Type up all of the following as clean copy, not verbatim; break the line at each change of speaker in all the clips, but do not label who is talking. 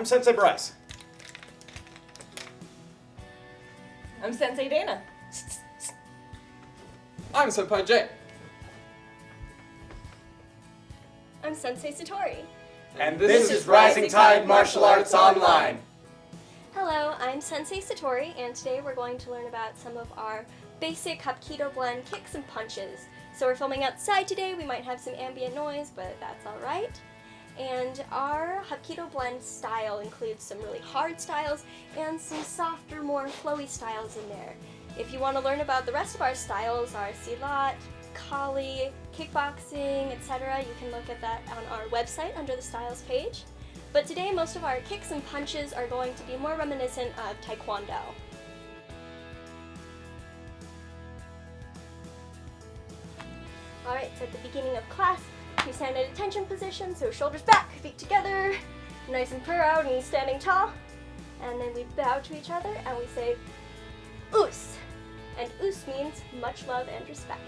I'm Sensei Bryce.
I'm Sensei Dana.
I'm Senpai Jay.
I'm Sensei Satori.
And this is Rising Tide Martial Arts Online.
Hello, I'm Sensei Satori, and today we're going to learn about some of our basic Hapkido blend kicks and punches. So we're filming outside today, we might have some ambient noise, but that's alright. And our Hapkido blend style includes some really hard styles and some softer, more flowy styles in there. If you want to learn about the rest of our styles, our silat, kali, kickboxing, etc., you can look at that on our website under the styles page. But today most of our kicks and punches are going to be more reminiscent of Taekwondo. Alright, so at the beginning of class, we stand at attention position, so shoulders back, feet together, nice and proud and standing tall. And then we bow to each other and we say, Us. And Us means much love and respect.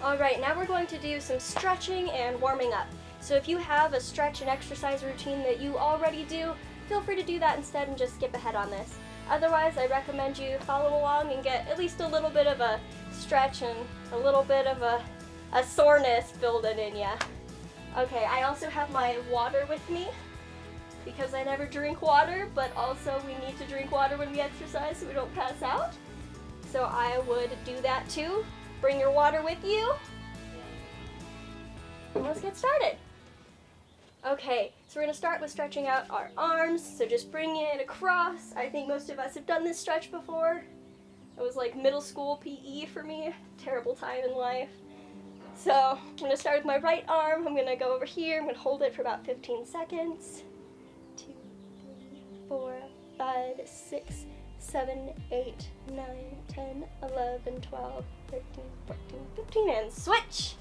Alright, now we're going to do some stretching and warming up. So if you have a stretch and exercise routine that you already do, feel free to do that instead and just skip ahead on this. Otherwise, I recommend you follow along and get at least a little bit of a stretch and a little bit of a soreness building in ya. Okay, I also have my water with me because I never drink water, but also we need to drink water when we exercise so we don't pass out. So I would do that too. Bring your water with you. And let's get started. Okay, so we're going to start with stretching out our arms. So just bring it across. I think most of us have done this stretch before. It was like middle school PE for me. Terrible time in life. So I'm going to start with my right arm. I'm going to go over here. I'm going to hold it for about 15 seconds. 2, 3, 4, 5, 6, 7, 8, 9, 10, 11, 12, 13, 14, 15, and switch!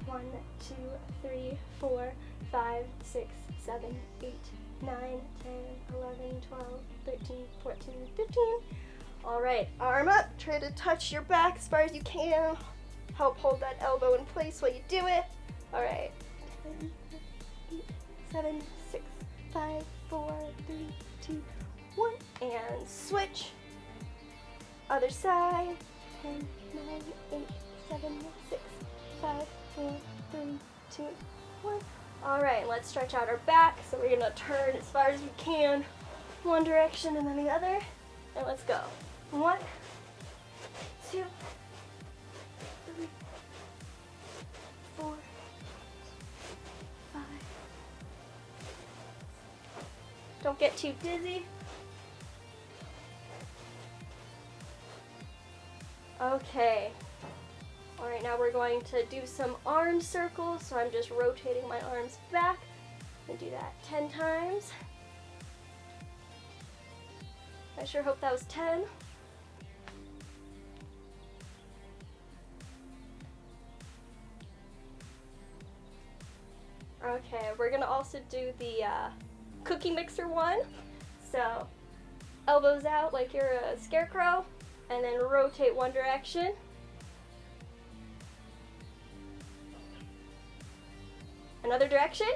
1, 2, 3, 4, 5, 6, 7, 8, 9, 10, 11, 12, 13, 14, 15. Alright, arm up. Try to touch your back as far as you can. Help hold that elbow in place while you do it. Alright. 10, 8, 7, 6, 5, 4, 3, 2, 1. And switch. Other side. 10, 9, 8, 7, 6, 5, 4, 3, 2, 1. Alright, let's stretch out our back. So we're going to turn as far as we can. One direction and then the other. And let's go. 1, 2, 3, 4, 5. Don't get too dizzy. Okay. Alright, now we're going to do some arm circles. So I'm just rotating my arms back. I'm going to do that 10 times. I sure hope that was 10. Okay, we're going to also do the cookie mixer one. So, elbows out like you're a scarecrow, and then rotate one direction. Another direction.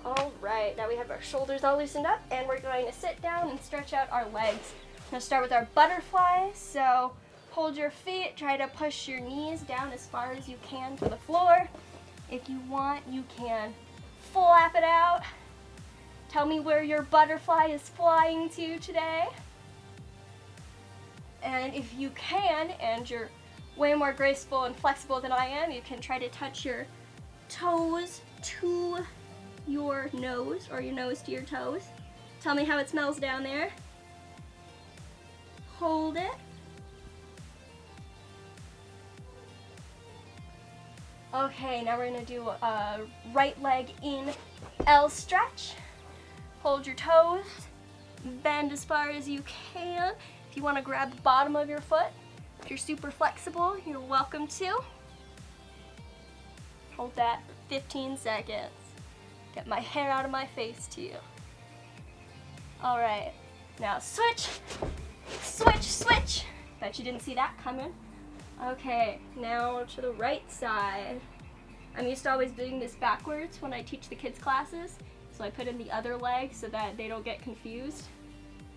Alright, now we have our shoulders all loosened up, and we're going to sit down and stretch out our legs. I'm going to start with our butterfly, so hold your feet, try to push your knees down as far as you can to the floor. If you want, you can flap it out. Tell me where your butterfly is flying to today. And if you can, and you're way more graceful and flexible than I am, you can try to touch your toes to your nose, or your nose to your toes. Tell me how it smells down there. Hold it. Okay, now we're going to do a right leg in L stretch. Hold your toes, bend as far as you can. If you want to grab the bottom of your foot, if you're super flexible, you're welcome to. Hold that for 15 seconds. Get my hair out of my face too. Alright, now switch, switch, switch. Bet you didn't see that coming. Okay, now to the right side. I'm used to always doing this backwards when I teach the kids classes, so I put in the other leg so that they don't get confused,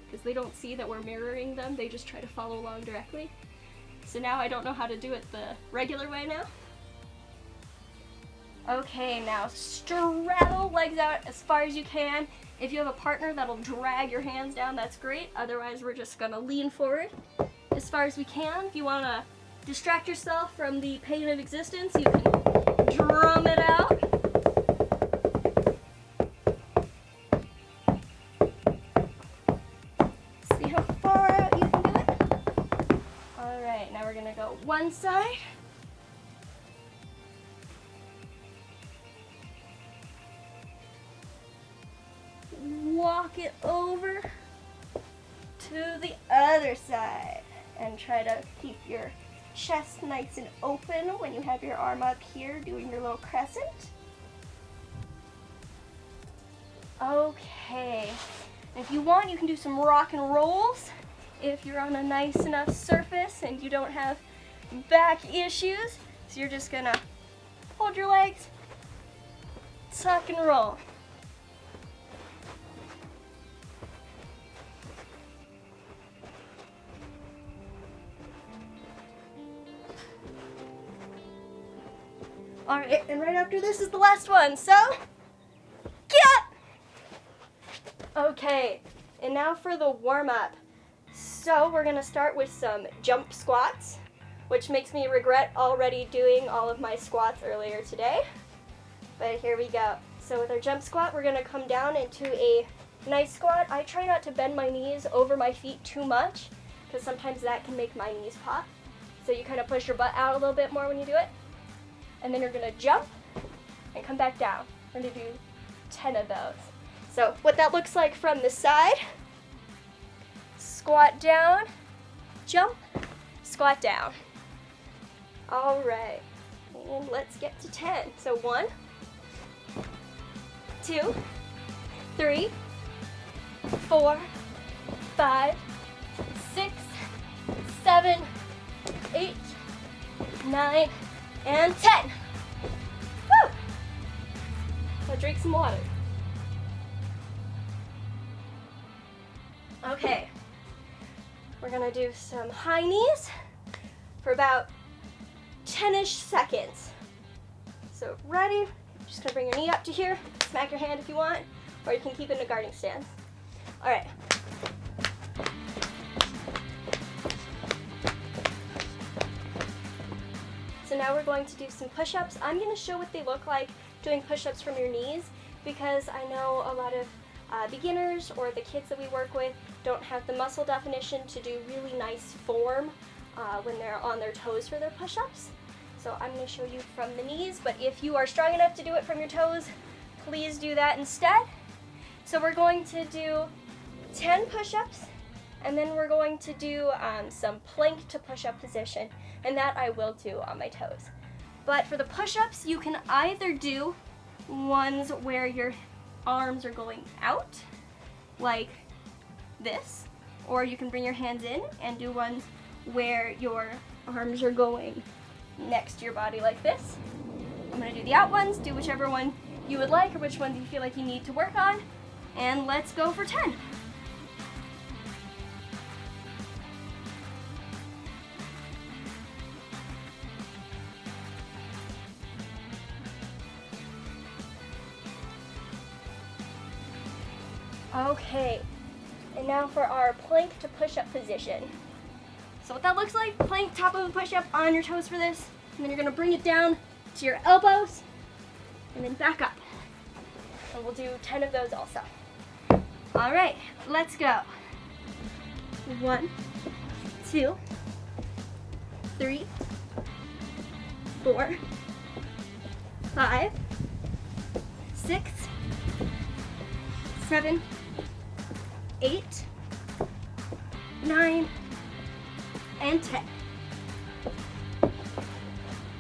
because they don't see that we're mirroring them, they just try to follow along directly. So now I don't know how to do it the regular way now. Okay, now straddle legs out as far as you can. If you have a partner that'll drag your hands down, that's great. Otherwise, we're just gonna lean forward as far as we can. If you wanna distract yourself from the pain of existence, you can drum it out. See how far out you can do it? All right, now we're gonna go one side. Walk it over to the other side and try to keep your chest nice and open when you have your arm up here doing your little crescent. Okay, if you want, you can do some rock and rolls if you're on a nice enough surface and you don't have back issues. So you're just gonna hold your legs, tuck and roll. All right, and right after this is the last one, so get! Okay, and now for the warm-up. So we're gonna start with some jump squats, which makes me regret already doing all of my squats earlier today. But here we go. So with our jump squat, we're gonna come down into a nice squat. I try not to bend my knees over my feet too much, because sometimes that can make my knees pop. So you kind of push your butt out a little bit more when you do it. And then you're gonna jump and come back down. We're gonna do 10 of those. So what that looks like from the side, squat down, jump, squat down. All right, and let's get to 10. So 1, 2, 3, 4, 5, 6, 7, 8, 9, and 10. Woo! I'll drink some water. Okay, we're gonna do some high knees for about 10-ish seconds. So ready? Just gonna bring your knee up to here, smack your hand if you want, or you can keep it in a guarding stance. All right. So now we're going to do some push-ups. I'm going to show what they look like doing push-ups from your knees, because I know a lot of beginners or the kids that we work with don't have the muscle definition to do really nice form when they're on their toes for their push-ups. So I'm going to show you from the knees, but if you are strong enough to do it from your toes, please do that instead. So we're going to do 10 push-ups, and then we're going to do some plank to push-up position, and that I will do on my toes. But for the push-ups, you can either do ones where your arms are going out, like this, or you can bring your hands in and do ones where your arms are going next to your body like this. I'm gonna do the out ones, do whichever one you would like or which one you feel like you need to work on, and let's go for 10. Okay, and now for our plank to push-up position. So what that looks like, plank, top of the push-up, on your toes for this, and then you're gonna bring it down to your elbows, and then back up. And we'll do 10 of those also. All right, let's go. 1, 2, 3, 4, 5, 6, 7, 8, 9, and 10.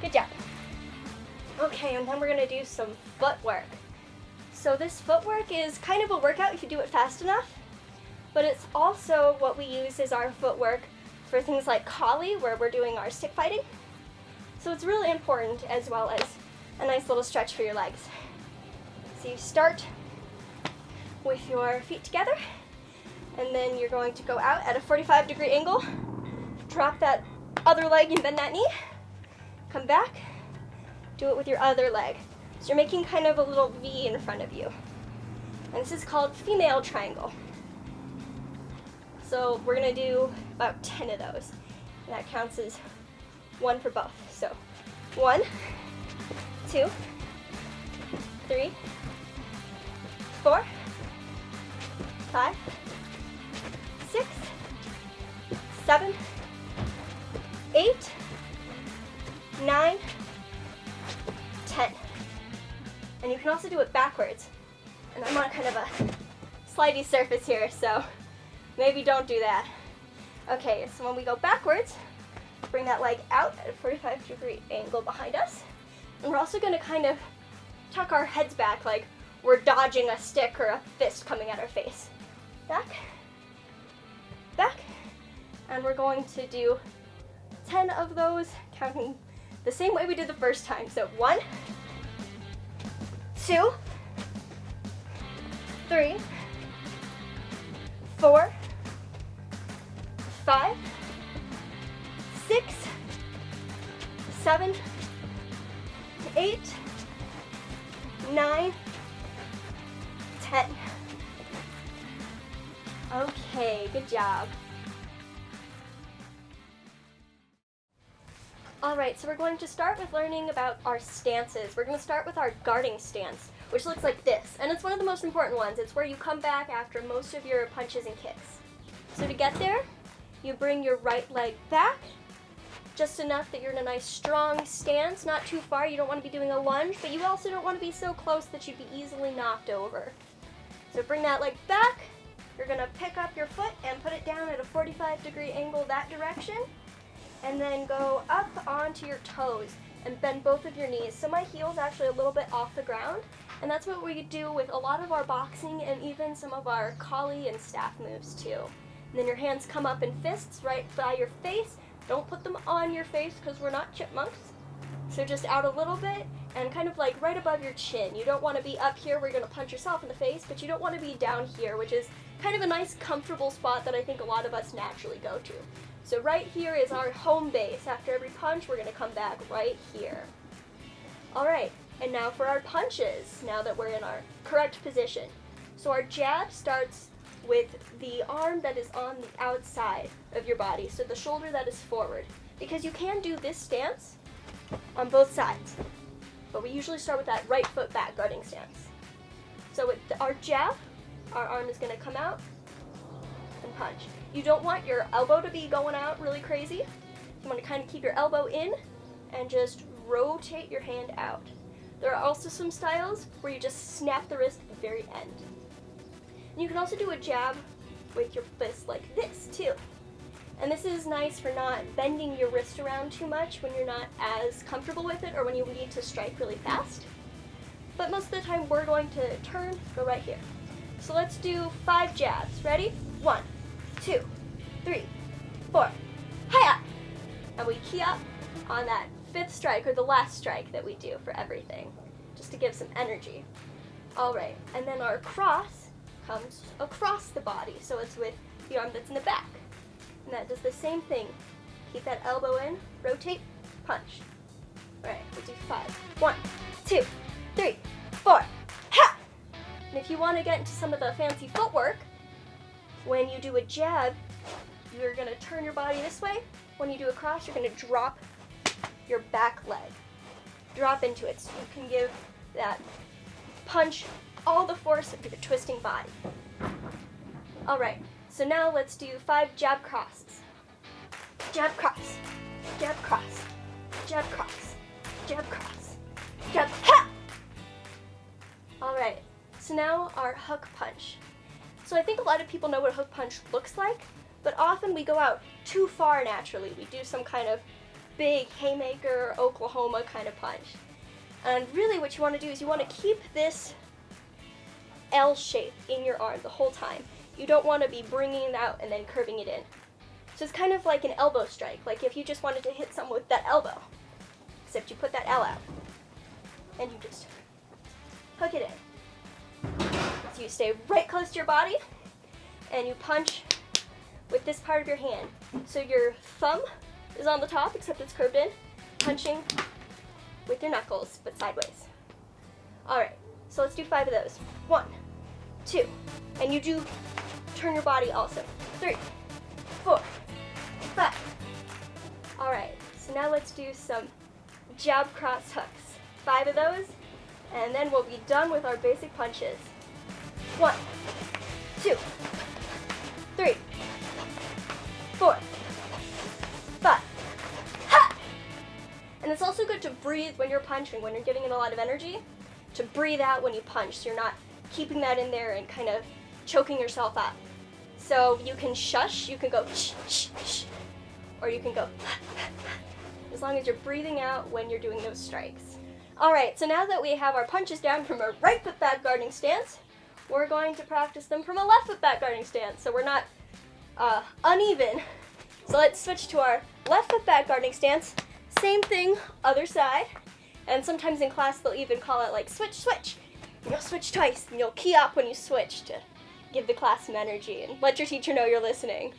Good job. Okay, and then we're gonna do some footwork. So this footwork is kind of a workout if you do it fast enough, but it's also what we use as our footwork for things like collie, where we're doing our stick fighting. So it's really important, as well as a nice little stretch for your legs. So you start with your feet together, and then you're going to go out at a 45-degree angle, drop that other leg and bend that knee, come back, do it with your other leg. So you're making kind of a little V in front of you. And this is called female triangle. So we're gonna do about 10 of those. And that counts as 1 for both. So 1, 2, 3, 4, 5, 6, 7, 8, 9, 10. And you can also do it backwards. And I'm on kind of a slidey surface here, so maybe don't do that. Okay, so when we go backwards, bring that leg out at a 45-degree angle behind us. And we're also gonna kind of tuck our heads back like we're dodging a stick or a fist coming at our face. Back, back, and we're going to do 10 of those, counting the same way we did the first time. So 1, 2, 3, 4, 5, 6, 7, 8, 9, 10. Okay, good job. Alright, so we're going to start with learning about our stances. We're going to start with our guarding stance, which looks like this. And it's one of the most important ones. It's where you come back after most of your punches and kicks. So to get there, you bring your right leg back, just enough that you're in a nice strong stance, not too far. You don't want to be doing a lunge, but you also don't want to be so close that you'd be easily knocked over. So bring that leg back. You're going to pick up your foot and put it down at a 45-degree angle that direction. And then go up onto your toes and bend both of your knees. So my heel's actually a little bit off the ground, and that's what we do with a lot of our boxing and even some of our collie and staff moves too. And then your hands come up in fists right by your face. Don't put them on your face because we're not chipmunks. So just out a little bit and kind of like right above your chin. You don't want to be up here where you're going to punch yourself in the face, but you don't want to be down here, which is kind of a nice comfortable spot that I think a lot of us naturally go to. So right here is our home base. After every punch, we're going to come back right here. All right, and now for our punches, now that we're in our correct position. So our jab starts with the arm that is on the outside of your body, so the shoulder that is forward. Because you can do this stance on both sides, but we usually start with that right foot back guarding stance. So with our jab, our arm is going to come out and punch. You don't want your elbow to be going out really crazy. You want to kind of keep your elbow in and just rotate your hand out. There are also some styles where you just snap the wrist at the very end. And you can also do a jab with your fist like this too. And this is nice for not bending your wrist around too much when you're not as comfortable with it or when you need to strike really fast. But most of the time we're going to turn, go right here. So let's do 5 jabs. Ready? 1, 2, 3, 4, hi-ya! And we key up on that 5th strike, or the last strike that we do for everything, just to give some energy. All right, and then our cross comes across the body, so it's with the arm that's in the back. And that does the same thing. Keep that elbow in, rotate, punch. All right, we'll do 5. 1, 2, 3, 4, ha! And if you want to get into some of the fancy footwork, when you do a jab, you're going to turn your body this way. When you do a cross, you're going to drop your back leg. Drop into it so you can give that punch all the force of your twisting body. All right, so now let's do 5 jab crosses. Jab cross, jab cross, jab cross, jab cross, jab, ha! All right, so now our hook punch. So I think a lot of people know what a hook punch looks like, but often we go out too far naturally. We do some kind of big haymaker, Oklahoma kind of punch. And really what you want to do is you want to keep this L shape in your arm the whole time. You don't want to be bringing it out and then curving it in. So it's kind of like an elbow strike, like if you just wanted to hit someone with that elbow, except you put that L out, and you just hook it in. So you stay right close to your body, and you punch with this part of your hand. So your thumb is on the top, except it's curved in, punching with your knuckles, but sideways. All right, so let's do 5 of those. 1, 2, and you do turn your body also. 3, 4, 5. All right, so now let's do some jab cross hooks. 5 of those, and then we'll be done with our basic punches. 1, 2, 3, 4, 5. Ha! And it's also good to breathe when you're punching, when you're giving it a lot of energy, to breathe out when you punch, so you're not keeping that in there and kind of choking yourself up. So you can shush, you can go shh, shh, shh, or you can go as long as you're breathing out when you're doing those strikes. All right, so now that we have our punches down from a right foot back guarding stance, we're going to practice them from a left foot back guarding stance, so we're not uneven. So let's switch to our left foot back guarding stance. Same thing, other side. And sometimes in class they'll even call it like switch, switch. And you'll switch twice, and you'll key up when you switch to give the class some energy and let your teacher know you're listening.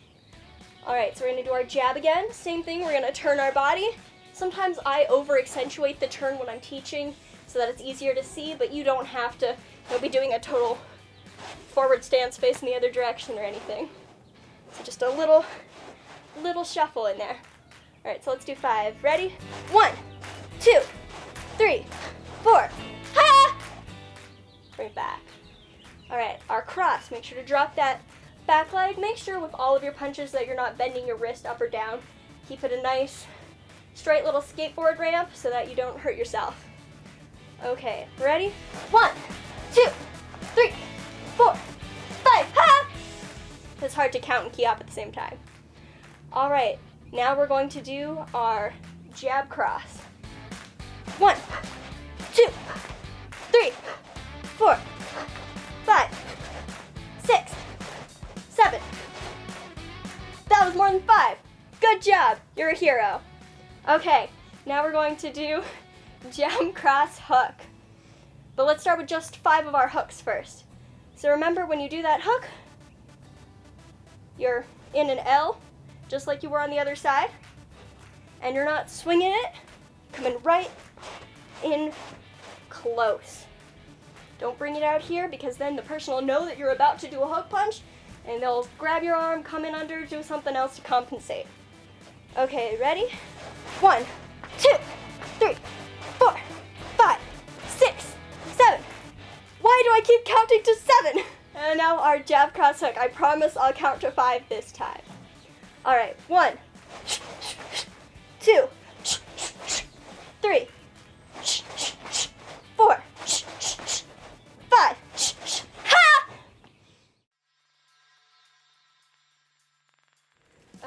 All right, so we're gonna do our jab again. Same thing, we're gonna turn our body. Sometimes I over-accentuate the turn when I'm teaching so that it's easier to see, but you don't have to be doing a total forward stance facing the other direction or anything. So just a little shuffle in there. All right, so let's do 5. Ready? 1, 2, 3, 4. Ha! Bring it back. All right, our cross. Make sure to drop that back leg. Make sure with all of your punches that you're not bending your wrist up or down. Keep it a nice, straight little skateboard ramp so that you don't hurt yourself. Okay, ready? 1, 2, 3, 4, 5. Ha! It's hard to count and key up at the same time. All right, now we're going to do our jab cross. 1, 2, 3, 4, 5, 6, 7. That was more than 5. Good job. You're a hero. Okay, now we're going to do jab cross hook. But let's start with just 5 of our hooks first. So remember, when you do that hook, you're in an L, just like you were on the other side, and you're not swinging it, coming right in close. Don't bring it out here, because then the person will know that you're about to do a hook punch, and they'll grab your arm, come in under, do something else to compensate. Okay, ready? 1, 2, 3, 4, 5, 6, 7. Why do I keep counting to 7? And now our jab cross hook. I promise I'll count to 5 this time. All right, 1, 2, 3, 4, 5. Ha!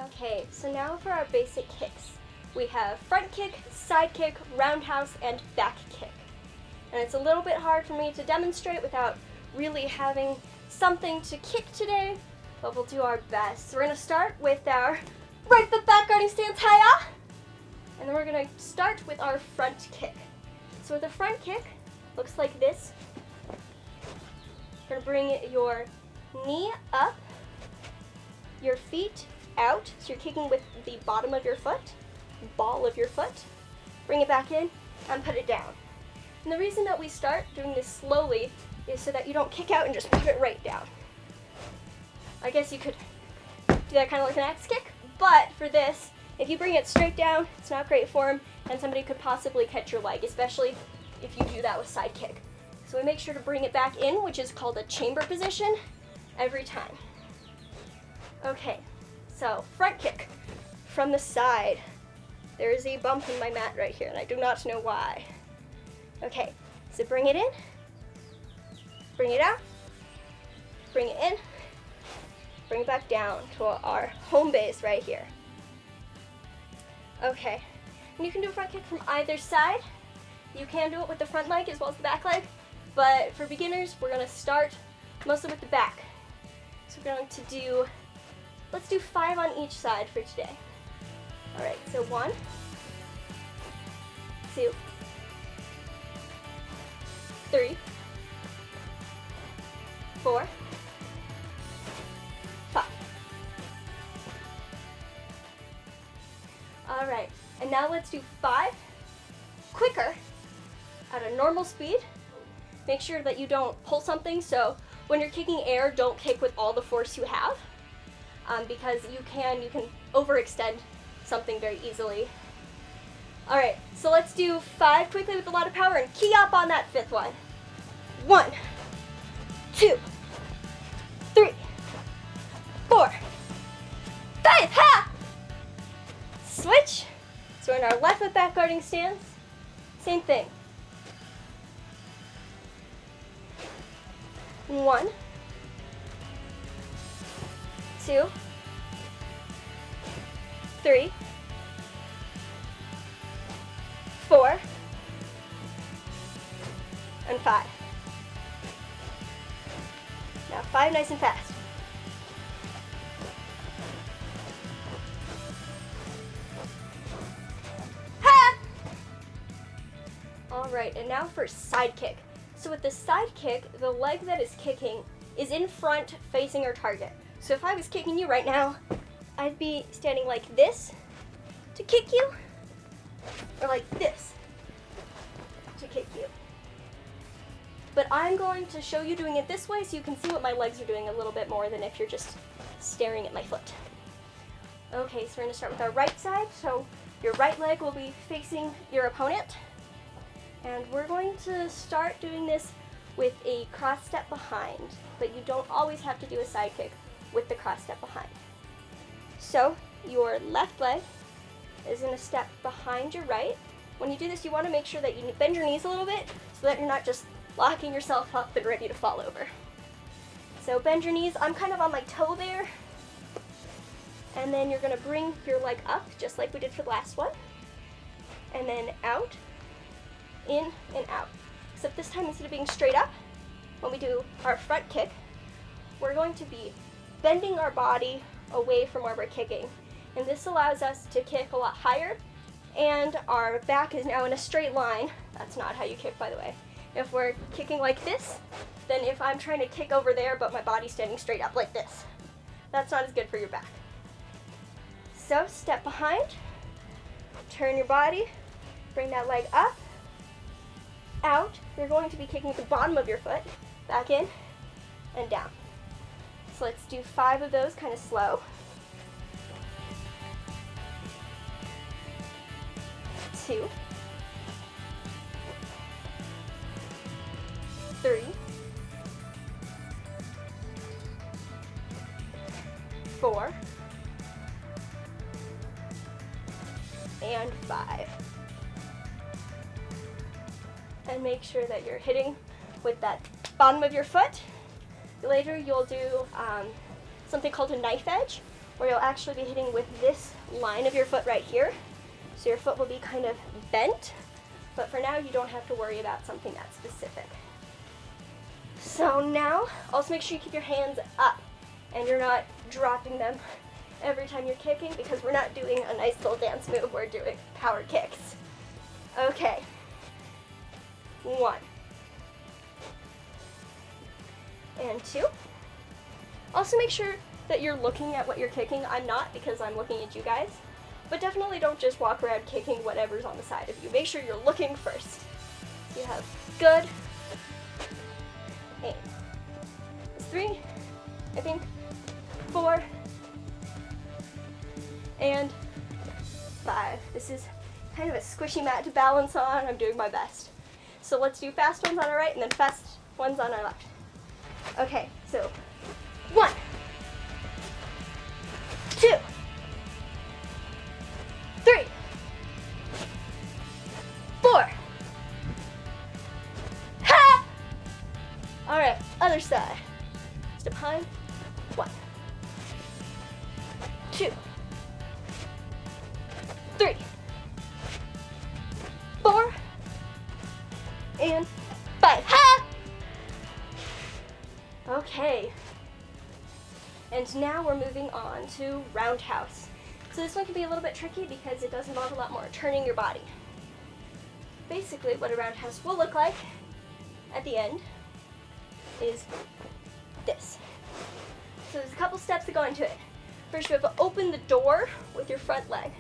Okay, so now for our basic kicks. We have front kick, side kick, roundhouse, and back kick. And it's a little bit hard for me to demonstrate without really having something to kick today, but we'll do our best. So we're going to start with our right foot back guarding stance, hiya! And then we're going to start with our front kick. So with a front kick, looks like this. You're going to bring your knee up, your feet out, so you're kicking with the bottom of your foot, ball of your foot. Bring it back in and put it down. And the reason that we start doing this slowly is so that you don't kick out and just put it right down. I guess you could do that kind of like an axe kick, but for this, if you bring it straight down, it's not great form, and somebody could possibly catch your leg, especially if you do that with side kick. So we make sure to bring it back in, which is called a chamber position, every time. Okay, so front kick from the side. There is a bump in my mat right here, and I do not know why. Okay, so bring it in, bring it out, bring it in, bring it back down to our home base right here. Okay, and you can do a front kick from either side. You can do it with the front leg as well as the back leg, but for beginners, we're going to start mostly with the back. So we're going to do Let's do 5 on each side for today. All right, so 1, 2, 3, 4, 5. All right, and now let's do 5 quicker at a normal speed. Make sure that you don't pull something, so when you're kicking air, don't kick with all the force you have, because you can overextend something very easily. All right, so let's do 5 quickly with a lot of power and key up on that 5th one. 1, 2, 3, 4, 5, ha! Switch. So in our left foot back guarding stance, same thing. 1, 2, 3, 4, and 5. Now 5 nice and fast. Ha! All right, and now for side kick. So with the side kick, the leg that is kicking is in front facing our target. So if I was kicking you right now, I'd be standing like this to kick you, or like this to kick you. But I'm going to show you doing it this way so you can see what my legs are doing a little bit more than if you're just staring at my foot. Okay, so we're going to start with our right side. So your right leg will be facing your opponent. And we're going to start doing this with a cross step behind, but you don't always have to do a side kick with the cross step behind. So your left leg is going to step behind your right. When you do this, you want to make sure that you bend your knees a little bit so that you're not just locking yourself up and ready to fall over. So bend your knees. I'm kind of on my toe there. And then you're going to bring your leg up just like we did for the last one. And then out, in, and out. Except this time, instead of being straight up, when we do our front kick, we're going to be bending our body away from where we're kicking. And this allows us to kick a lot higher, and our back is now in a straight line. That's not how you kick, by the way. If we're kicking like this, then if I'm trying to kick over there, but my body's standing straight up like this, that's not as good for your back. So step behind, turn your body, bring that leg up, out. You're going to be kicking at the bottom of your foot, back in, and down. So let's do 5 of those kind of slow. 2, 3, 4, and 5. And make sure that you're hitting with that bottom of your foot. Later you'll do something called a knife edge, where you'll actually be hitting with this line of your foot right here. So your foot will be kind of bent, but for now you don't have to worry about something that specific. So now, also make sure you keep your hands up and you're not dropping them every time you're kicking, because we're not doing a nice little dance move, we're doing power kicks. Okay. 1. And 2. Also make sure that you're looking at what you're kicking. I'm not, because I'm looking at you guys. But definitely don't just walk around kicking whatever's on the side of you. Make sure you're looking first. You have good aim. It's 3, I think, 4, and 5. This is kind of a squishy mat to balance on. I'm doing my best. So let's do fast ones on our right and then fast ones on our left. Okay, so 1, 2, 3, 4. Ha! All right, other side. Step behind. 1, 2, 3, 4, and 5. Ha! Okay. And now we're moving on to roundhouse. So this one can be a little bit tricky because it does involve a lot more turning your body. Basically, what a roundhouse will look like at the end is this. So there's a couple steps that go into it. First, you have to open the door with your front leg.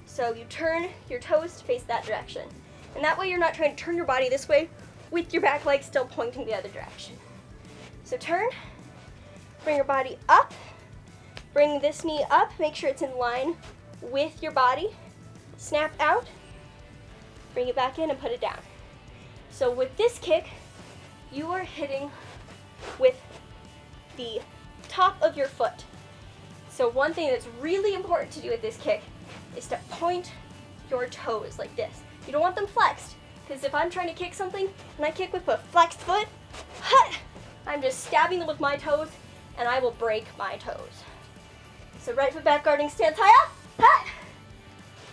So you turn your toes to face that direction. And that way you're not trying to turn your body this way with your back leg still pointing the other direction. So turn, bring your body up, bring this knee up, make sure it's in line with your body, snap out, bring it back in and put it down. So with this kick, you are hitting with the top of your foot. So one thing that's really important to do with this kick is to point your toes like this. You don't want them flexed, because if I'm trying to kick something and I kick with a flexed foot, I'm just stabbing them with my toes and I will break my toes. So right foot back guarding stance, high up,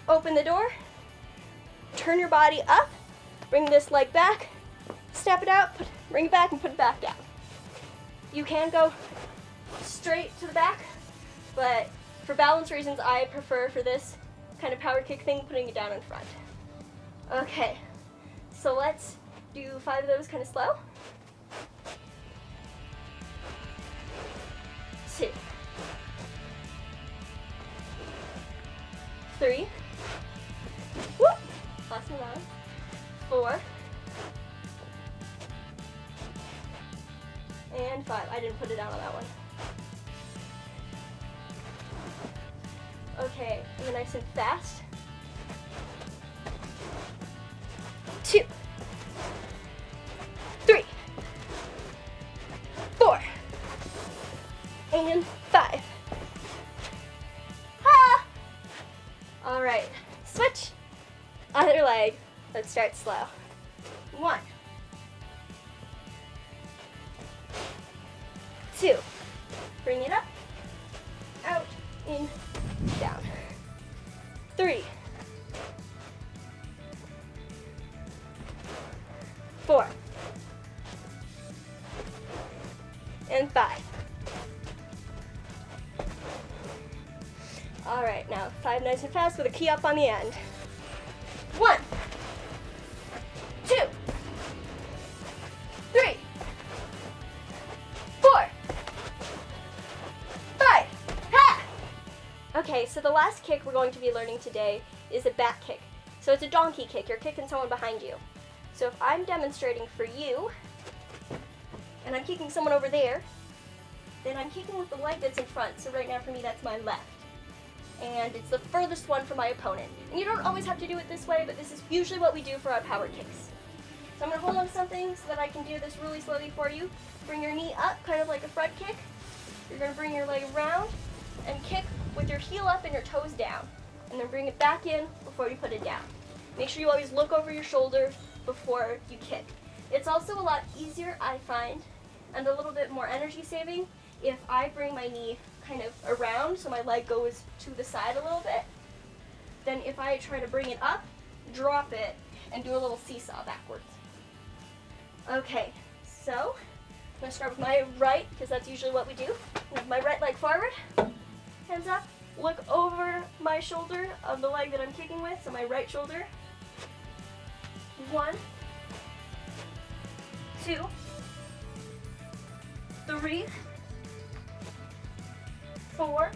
open the door, turn your body up, bring this leg back, step it out, bring it back and put it back down. You can go straight to the back, but for balance reasons, I prefer for this kind of power kick thing, putting it down in front. Okay, so let's do 5 of those kind of slow. 2, 3, whoop, last one on, 4, and 5. I didn't put it down on that one. Okay, and then nice and fast. 2, 3, 4, and 5. Ha! All right, switch. Other leg. Let's start slow. 1, 2, bring it up, out, in, down. 3, 4, and 5. All right, now 5 nice and fast with a key up on the end. 1, 2, 3, 4, 5. Ha! Okay, so the last kick we're going to be learning today is a back kick. So it's a donkey kick. You're kicking someone behind you. So if I'm demonstrating for you, and I'm kicking someone over there, then I'm kicking with the leg that's in front. So right now for me, that's my left. And it's the furthest one from my opponent. And you don't always have to do it this way, but this is usually what we do for our power kicks. So I'm gonna hold on to something so that I can do this really slowly for you. Bring your knee up, kind of like a front kick. You're gonna bring your leg around and kick with your heel up and your toes down. And then bring it back in before you put it down. Make sure you always look over your shoulder before you kick. It's also a lot easier, I find, and a little bit more energy saving if I bring my knee kind of around so my leg goes to the side a little bit, than if I try to bring it up, drop it, and do a little seesaw backwards. Okay, so I'm going to start with my right, because that's usually what we do. With my right leg forward, hands up, look over my shoulder of the leg that I'm kicking with, so my right shoulder. 1, 2, 3, 4,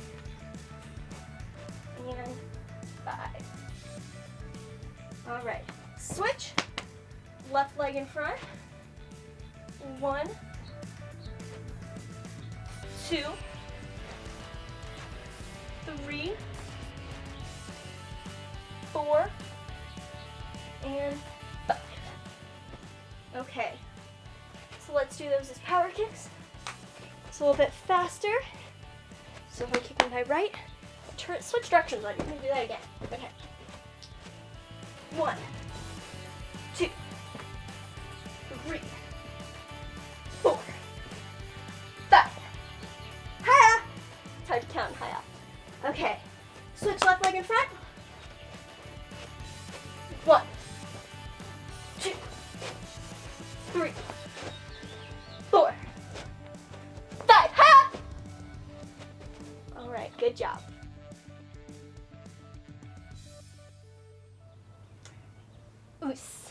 and 5. All right, switch. Left leg in front. 1, 2, 3, 4, and 5. Okay, so let's do those as power kicks. It's a little bit faster. So if I'm kicking my right, switch directions on you. I'm gonna do that again. Okay. 1, 2, 3, 4, 5. Hi-ya! It's hard to count hi-ya. Okay. Switch left leg in front. 1, 2, 3, 4, 5. Ha! Good job. Oos.